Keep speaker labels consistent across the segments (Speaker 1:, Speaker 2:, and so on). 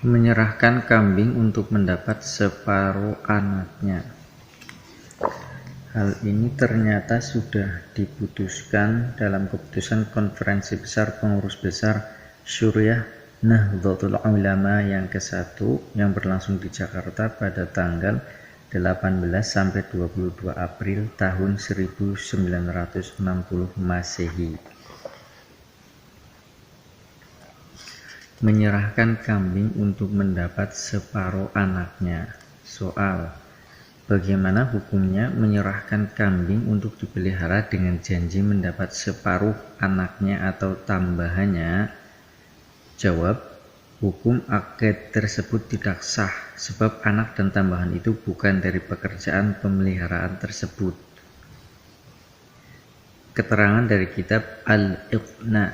Speaker 1: Menyerahkan kambing untuk mendapat separuh anaknya. Hal ini ternyata sudah diputuskan dalam keputusan Konferensi Besar Pengurus Besar Syuriah Nahdlatul Ulama yang ke-1 yang berlangsung di Jakarta pada tanggal 18 sampai 22 April tahun 1960 Masehi. Menyerahkan kambing untuk mendapat separuh anaknya. Soal: bagaimana hukumnya menyerahkan kambing untuk dipelihara dengan janji mendapat separuh anaknya atau tambahannya? Jawab: hukum akad tersebut tidak sah, sebab anak dan tambahan itu bukan dari pekerjaan pemeliharaan tersebut. Keterangan dari kitab Al-Iqna,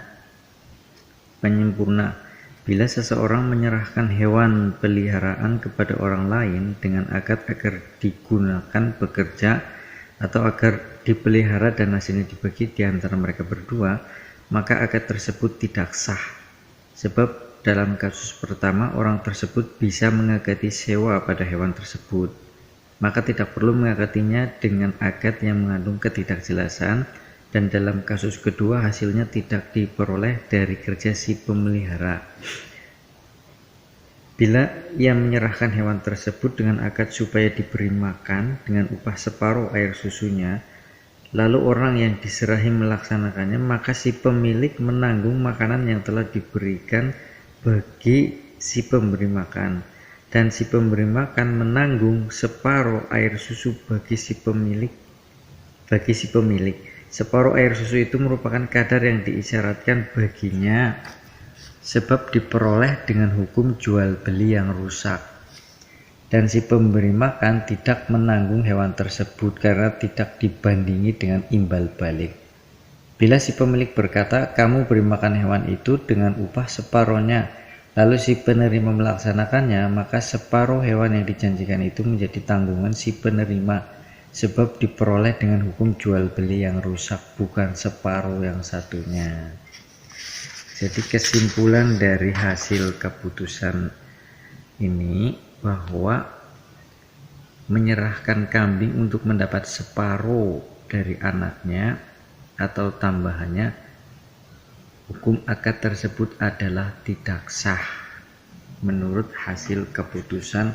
Speaker 1: penyempurna. Bila seseorang menyerahkan hewan peliharaan kepada orang lain dengan akad agar digunakan bekerja atau agar dipelihara dan hasilnya dibagi di antara mereka berdua, maka akad tersebut tidak sah. Sebab dalam kasus pertama orang tersebut bisa mengakati sewa pada hewan tersebut, maka tidak perlu mengakatinya dengan akad yang mengandung ketidakjelasan, dan dalam kasus kedua hasilnya tidak diperoleh dari kerja si pemelihara. Bila ia menyerahkan hewan tersebut dengan akad supaya diberi makan dengan upah separuh air susunya, lalu orang yang diserahi melaksanakannya, maka si pemilik menanggung makanan yang telah diberikan bagi si pemberi makan, dan si pemberi makan menanggung separuh air susu bagi si pemilik. Separuh air susu itu merupakan kadar yang diisyaratkan baginya, sebab diperoleh dengan hukum jual beli yang rusak, dan si pemberi makan tidak menanggung hewan tersebut karena tidak dibandingi dengan imbal balik. Bila si pemilik berkata, kamu beri makan hewan itu dengan upah separuhnya, lalu si penerima melaksanakannya, maka separuh hewan yang dijanjikan itu menjadi tanggungan si penerima, sebab diperoleh dengan hukum jual beli yang rusak, bukan separuh yang satunya. Jadi kesimpulan dari hasil keputusan ini bahwa menyerahkan kambing untuk mendapat separuh dari anaknya atau tambahannya, hukum akad tersebut adalah tidak sah menurut hasil keputusan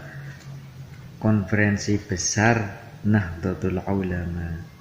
Speaker 1: Konferensi Besar Nahdlatul Ulama.